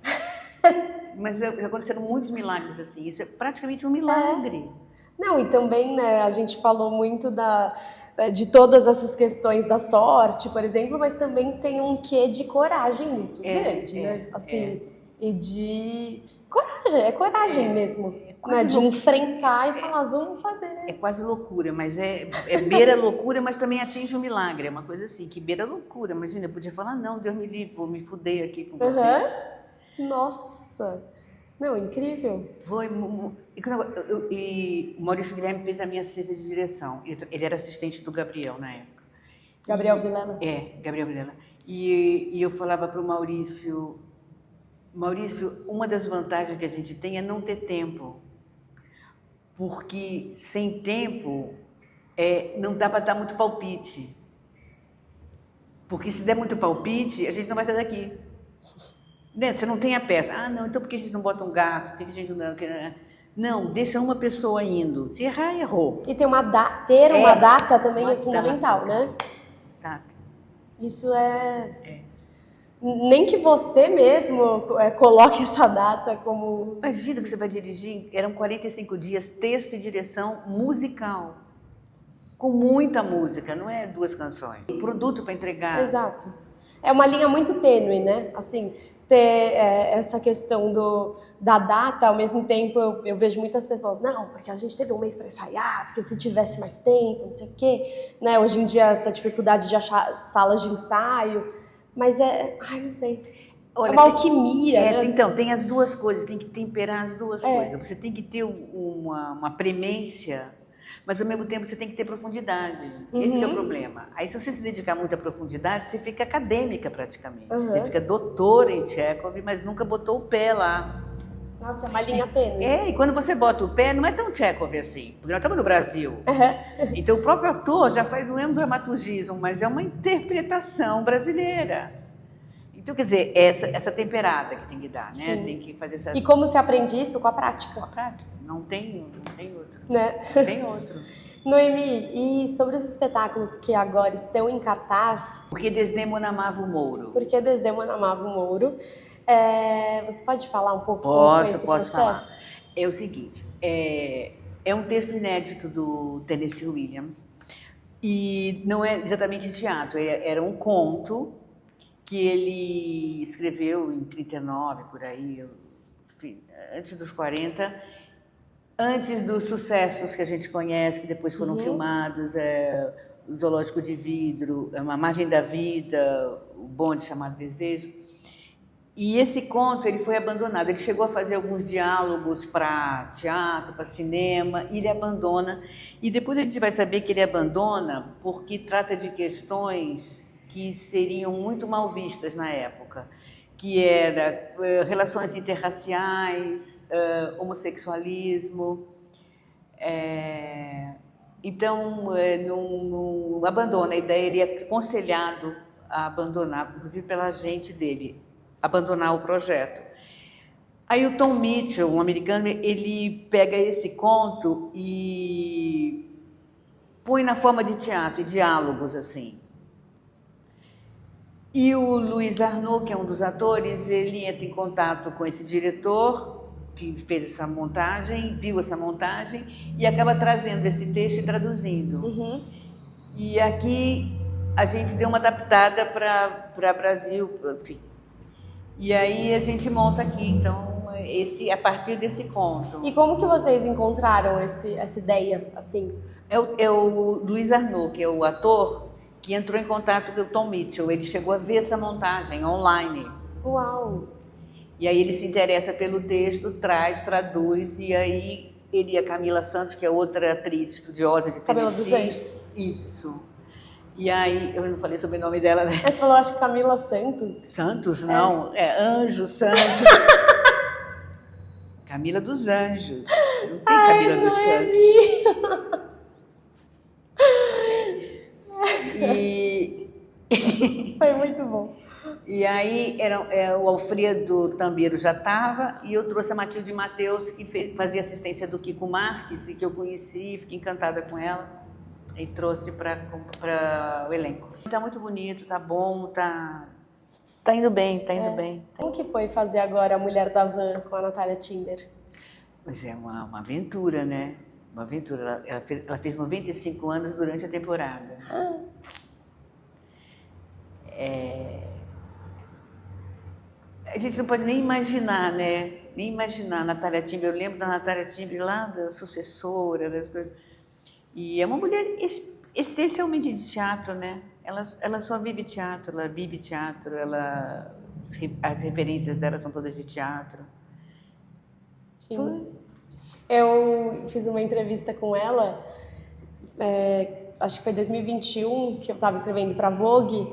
Mas já aconteceram muitos milagres assim. Isso é praticamente um milagre. Não, e também, né, a gente falou muito de todas essas questões da sorte, por exemplo, mas também tem um quê de coragem muito grande, né? Assim, e de coragem mesmo, né? De enfrentar e falar, vamos fazer. É quase loucura, mas beira loucura, mas também atinge o milagre. É uma coisa assim, que beira loucura. Imagina, eu podia falar, não, Deus me livre, vou me fuder aqui com vocês. Nossa, não, incrível. Foi, e o Maurício Guilherme fez a minha assistência de direção. Ele era assistente do Gabriel na época. Gabriel Vilela? Gabriel Vilela. E eu falava para o Maurício, uma das vantagens que a gente tem é não ter tempo. Porque sem tempo não dá para dar muito palpite. Porque se der muito palpite, a gente não vai sair daqui. Né? Você não tem a peça. Ah, não, então por que a gente não bota um gato? Por que a gente não... Não, deixa uma pessoa indo. Se errar, errou. E ter uma data também é fundamental, né? Tá. Isso Nem que você mesmo coloque essa data como... Imagina que você vai dirigir, eram 45 dias, texto e direção musical. Com muita música, não é 2 canções. Produto para entregar. Exato. É uma linha muito tênue, né? Assim, ter essa questão da data, ao mesmo tempo eu vejo muitas pessoas, não, porque a gente teve um mês para ensaiar, porque se tivesse mais tempo, não sei o quê. Né? Hoje em dia, essa dificuldade de achar salas de ensaio, mas não sei. Olha, é uma alquimia, né? Então, tem as duas coisas, tem que temperar as duas coisas. Você tem que ter uma premência, mas ao mesmo tempo você tem que ter profundidade. Esse que é o problema. Aí se você se dedicar muito à profundidade, você fica acadêmica praticamente. Você fica doutora em Tchekov, mas nunca botou o pé lá. Nossa, é uma linha tênue. E quando você bota o pé, não é tão Tchekov assim, porque nós estamos no Brasil. Então o próprio ator já faz, não é um dramaturgismo, mas é uma interpretação brasileira. Então, quer dizer, essa temperada que tem que dar, né? Sim. Tem que fazer essa... E como se aprende isso? Com a prática. Com a prática. Não tem outro. Né? Não tem outro. Noemi, e sobre os espetáculos que agora estão em cartaz... Porque Desdémona amava o Mouro. Porque Desdémona amava o Mouro. Você pode falar um pouco como foi esse processo? Falar. É o seguinte, é um texto inédito do Tennessee Williams e não é exatamente teatro, era um conto que ele escreveu em 39, por aí, enfim, antes dos 40, antes dos sucessos que a gente conhece, que depois foram filmados, o Zoológico de Vidro, A Margem da Vida, O Bonde Chamado Desejo. E esse conto ele foi abandonado. Ele chegou a fazer alguns diálogos para teatro, para cinema, e ele abandona. E depois a gente vai saber que ele abandona porque trata de questões que seriam muito mal vistas na época, que era relações interraciais, homossexualismo. Então, não abandona. A ideia, ele é aconselhado a abandonar, inclusive pela gente dele, abandonar o projeto. Aí o Tom Mitchell, um americano, ele pega esse conto e põe na forma de teatro e diálogos assim. E o Luiz Arnaud, que é um dos atores, ele entra em contato com esse diretor que fez essa montagem, viu essa montagem e acaba trazendo esse texto e traduzindo. E aqui a gente deu uma adaptada para Brasil, enfim. E aí a gente monta aqui, então, a partir desse conto. E como que vocês encontraram essa ideia, assim? É o Luiz Arnaud, que é o ator, que entrou em contato com o Tom Mitchell. Ele chegou a ver essa montagem online. Uau! E aí ele se interessa pelo texto, traduz, e aí ele e a Camila Santos, que é outra atriz estudiosa de Tennessee. Camila dos Anjos. Isso. E aí, eu não falei sobre o nome dela, né? Mas você falou, acho que Camila Santos. Santos, não. Anjo, Santos. Camila dos Anjos. Não tem Camila dos Santos. Foi muito bom. E aí, o Alfredo Tambeiro já estava, e eu trouxe a Matilde Mateus, que fazia assistência do Kiko Marques, que eu conheci, fiquei encantada com ela. e trouxe para o elenco. Tá muito bonito, tá bom, tá indo bem, tá indo bem. Como que foi fazer agora a Mulher da Van com a Natália Timber? Mas é uma aventura, né? Uma aventura. Ela fez 95 anos durante a temporada. A gente não pode nem imaginar, né? Nem imaginar a Natália Timber. Eu lembro da Natália Timber lá, da sucessora, das coisas. E é uma mulher essencialmente de teatro, né? Ela só vive teatro, ela vive teatro, as referências dela são todas de teatro. Sim. Eu fiz uma entrevista com ela, acho que foi 2021, que eu estava escrevendo para a Vogue,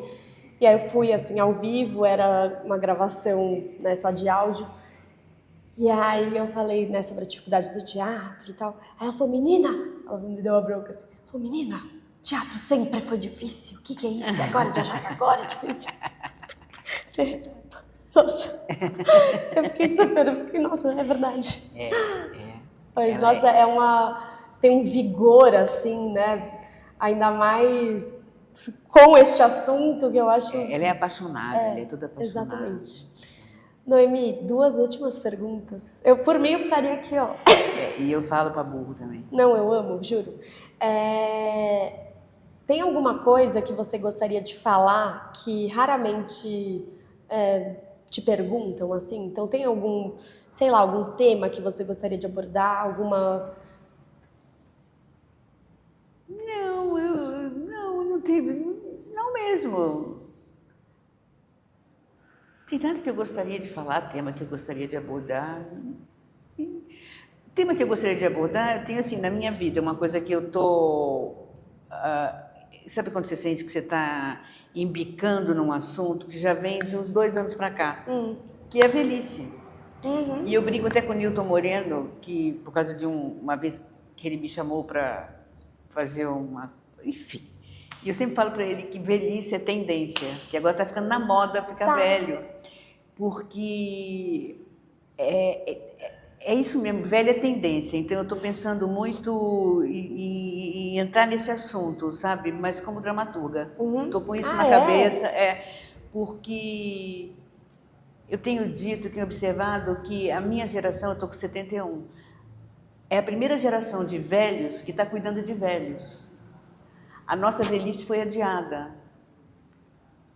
e aí eu fui assim ao vivo, era uma gravação, né, só de áudio. E aí eu falei, né, sobre a dificuldade do teatro e tal. Aí ela falou, menina, ela me deu uma bronca assim, falou, menina, teatro sempre foi difícil, o que é isso? Agora de achar que agora é difícil. Nossa, eu fiquei, nossa, é verdade. Mas, nossa, tem um vigor, assim, né, ainda mais com este assunto que eu acho... Ela é apaixonada, ela é toda apaixonada. Exatamente. Noemi, 2 últimas perguntas. Por mim, eu ficaria aqui, ó. E eu falo para burro também. Não, eu amo, juro. Tem alguma coisa que você gostaria de falar que raramente te perguntam, assim? Então, tem algum, sei lá, algum tema que você gostaria de abordar? Alguma... Não tive, não mesmo. Tem nada que eu gostaria de falar, tema que eu gostaria de abordar. Tema que eu gostaria de abordar, eu tenho assim, na minha vida, uma coisa que eu tô... sabe quando você sente que você está embicando num assunto que já vem de uns 2 anos para cá, que é a velhice. Uhum. E eu brinco até com o Nilton Moreno, que por causa de uma vez que ele me chamou para fazer uma... Enfim. E eu sempre falo para ele que velhice é tendência, que agora está ficando na moda ficar velho. Porque é isso mesmo, velho é tendência. Então eu estou pensando muito em entrar nesse assunto, sabe? Mas como dramaturga. Estou com isso na cabeça, porque eu tenho dito, tenho observado que a minha geração, eu estou com 71, é a primeira geração de velhos que está cuidando de velhos. A nossa velhice foi adiada.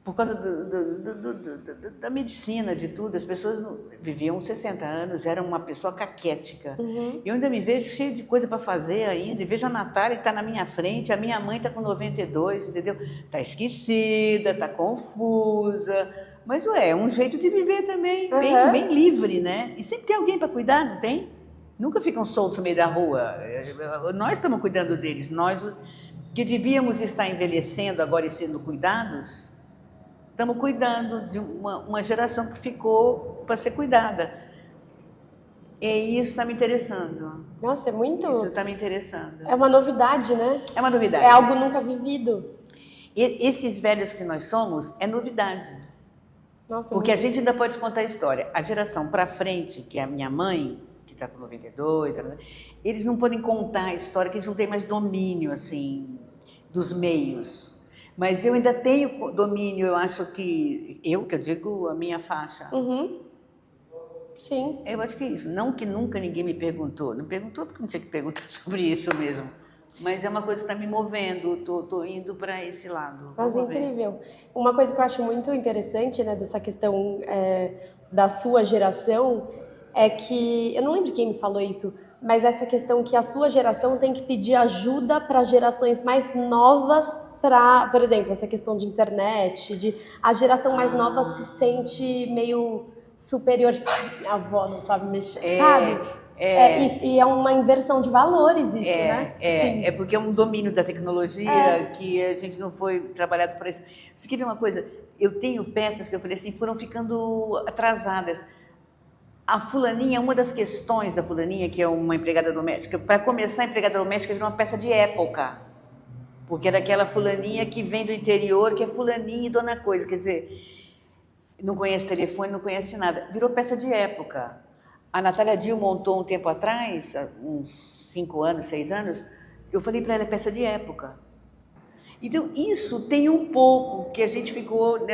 Por causa da medicina, de tudo, as pessoas viviam 60 anos, eram uma pessoa caquética. Eu ainda me vejo cheio de coisa para fazer ainda, e vejo a Natália que está na minha frente, a minha mãe está com 92, entendeu? Está esquecida, está confusa, mas é um jeito de viver também, bem livre, né? E sempre tem alguém para cuidar, não tem? Nunca ficam soltos no meio da rua. Nós estamos cuidando deles, nós que devíamos estar envelhecendo agora e sendo cuidados, estamos cuidando de uma geração que ficou para ser cuidada. E isso está me interessando. Nossa, é muito... Isso está me interessando. É uma novidade, né? É uma novidade. É algo nunca vivido. E esses velhos que nós somos, é novidade. Nossa, porque a gente ainda pode contar a história. A geração para frente, que é a minha mãe, que está com 92, eles não podem contar a história, que eles não têm mais domínio, assim, dos meios. Mas eu ainda tenho domínio, eu acho que eu digo a minha faixa. Sim. Eu acho que é isso. Não que nunca ninguém me perguntou. Não perguntou porque não tinha que perguntar sobre isso mesmo. Mas é uma coisa que está me movendo, tô indo para esse lado. Mas incrível. Uma coisa que eu acho muito interessante, né, dessa questão da sua geração, é que, eu não lembro quem me falou isso, mas essa questão que a sua geração tem que pedir ajuda para gerações mais novas, por exemplo, essa questão de internet, a geração mais nova se sente meio superior, tipo, minha avó não sabe mexer, sabe? E é uma inversão de valores isso, né? É porque é um domínio da tecnologia que a gente não foi trabalhado para isso. Você quer ver uma coisa? Eu tenho peças que eu falei assim, foram ficando atrasadas. A fulaninha, uma das questões da fulaninha, que é uma empregada doméstica, para começar, a empregada doméstica virou uma peça de época, porque era aquela fulaninha que vem do interior, que é fulaninha e dona coisa, quer dizer, não conhece telefone, não conhece nada, virou peça de época. A Natália Dil montou um tempo atrás, uns 5 anos, 6 anos, eu falei para ela, é peça de época. Então, isso tem um pouco que a gente ficou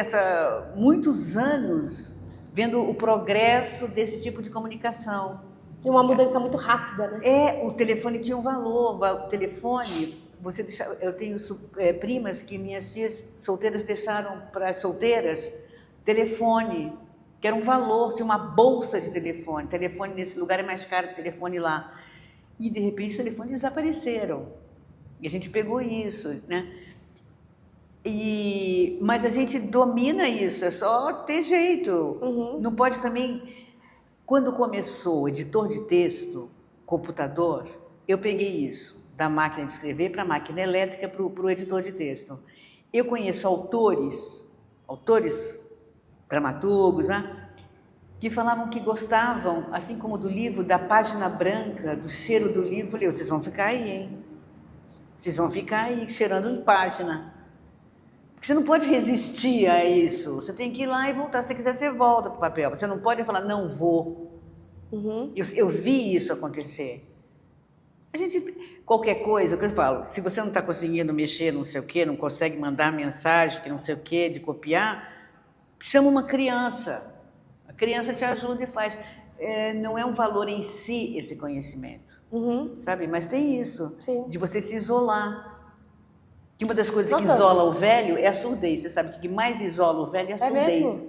muitos anos vendo o progresso desse tipo de comunicação. E uma mudança muito rápida, né? O telefone tinha um valor, o telefone, eu tenho primas que minhas tias solteiras deixaram para as solteiras telefone, que era um valor, tinha uma bolsa de telefone. Telefone nesse lugar é mais caro que telefone lá. E de repente os telefones desapareceram. E a gente pegou isso, né? Mas a gente domina isso, é só ter jeito. Não pode também... Quando começou o editor de texto, computador, eu peguei isso, da máquina de escrever para a máquina elétrica para o editor de texto. Eu conheço autores, dramaturgos, né, que falavam que gostavam, assim como do livro, da página branca, do cheiro do livro. Eu falei, vocês vão ficar aí, hein? Vocês vão ficar aí, cheirando em página. Porque você não pode resistir a isso. Você tem que ir lá e voltar. Se você quiser, você volta para o papel. Você não pode falar, não vou. Eu vi isso acontecer. Qualquer coisa, o que eu falo, se você não está conseguindo mexer, não sei o quê, não consegue mandar mensagem, que não sei o quê, de copiar, chama uma criança. A criança te ajuda e faz. Não é um valor em si esse conhecimento, sabe? Mas tem isso, Sim. de você se isolar. Que uma das coisas que isola o velho é a surdez. Você sabe que o que mais isola o velho é a surdez. Mesmo?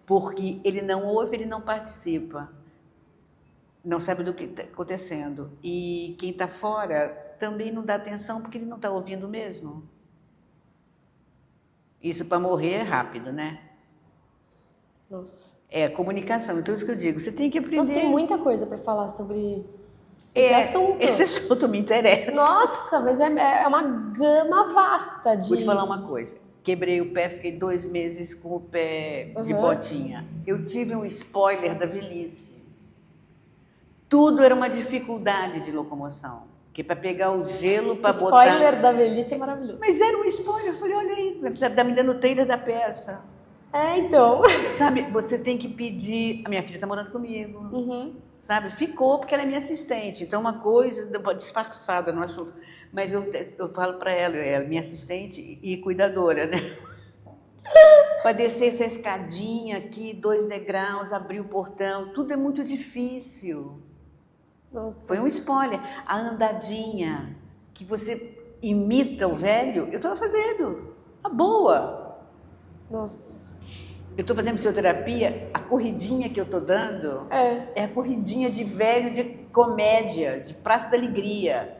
Porque ele não ouve, ele não participa. Não sabe do que está acontecendo. E quem está fora também não dá atenção porque ele não está ouvindo mesmo. Isso para morrer é rápido, né? Nossa. Comunicação. Então, é isso que eu digo. Você tem que aprender. Nossa, tem muita coisa para falar sobre esse assunto. Esse assunto me interessa. Nossa, mas é uma gama vasta de... Vou te falar uma coisa. Quebrei o pé, fiquei 2 meses com o pé de botinha. Eu tive um spoiler da velhice. Tudo era uma dificuldade de locomoção. Porque para pegar o gelo, para botar... Spoiler da velhice é maravilhoso. Mas era um spoiler. Eu falei, olha aí, tá me dando o trailer da peça. Então. Sabe, você tem que pedir... A minha filha está morando comigo. Sabe, ficou porque ela é minha assistente. Então, uma coisa disfarçada no assunto. Mas eu falo para ela é minha assistente e cuidadora, né? Para descer essa escadinha aqui, 2 degraus, abrir o portão, tudo é muito difícil. Nossa. Foi um spoiler. A andadinha, que você imita o velho, eu estava fazendo. A boa. Nossa. Eu estou fazendo fisioterapia, a corridinha que eu estou dando é a corridinha de velho de comédia, de Praça da Alegria.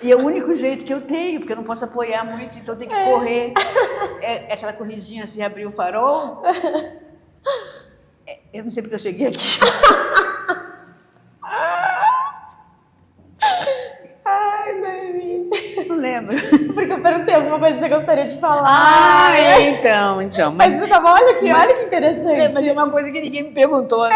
E é o único jeito que eu tenho, porque eu não posso apoiar muito, então eu tenho que correr. É aquela corridinha assim, abrir o farol. Eu não sei porque eu cheguei aqui. Ai, Noemi. Não lembro. Porque eu perguntei alguma coisa que você gostaria de falar. Então. Mas você tava, olha que interessante. Mas é uma coisa que ninguém me perguntou, né?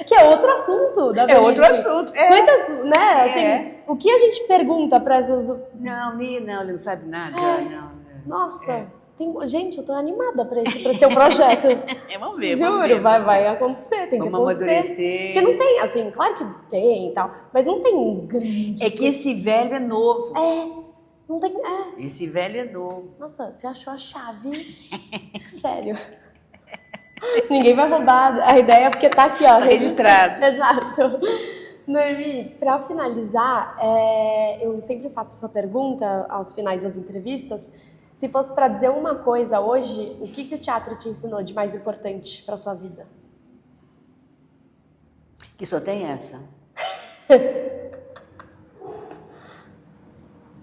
Que é outro assunto da velhice. É outro assunto. Muitas, né? Assim, o que a gente pergunta para essas... Não, não sabe nada. Não. Nossa, gente, eu tô animada para seu projeto. Vamos ver. Juro, vai acontecer, tem que vamos acontecer. Amadurecer. Porque não tem, assim, claro que tem e tal, mas não tem grande... É que esse velho é novo. Não tem... Esse velho é novo. Nossa, você achou a chave? Sério. Ninguém vai roubar a ideia porque tá aqui, ó. Tá registrado. Exato. Noemi, para finalizar, eu sempre faço essa pergunta aos finais das entrevistas. Se fosse para dizer uma coisa hoje, o que o teatro te ensinou de mais importante para sua vida? Que só tem essa.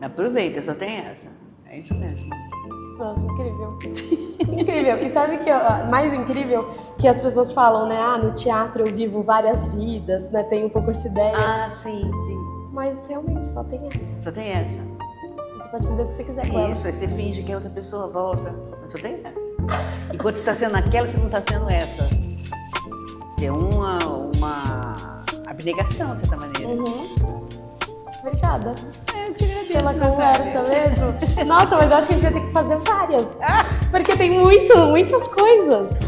Aproveita, só tem essa. É isso mesmo. Nossa, incrível. Incrível. E sabe que mais incrível que as pessoas falam, né? No teatro eu vivo várias vidas, né? Tem um pouco essa ideia. Sim. Mas realmente só tem essa. Só tem essa. Você pode fazer o que você quiser com ela. Isso, aí você finge que a outra pessoa volta. Mas só tem essa. Enquanto você está sendo aquela, você não está sendo essa. Que é uma abnegação, de certa maneira. Obrigada. Eu te agradeço pela conversa mesmo. Nossa, mas eu acho que a gente vai ter que fazer várias. Porque tem muitas coisas.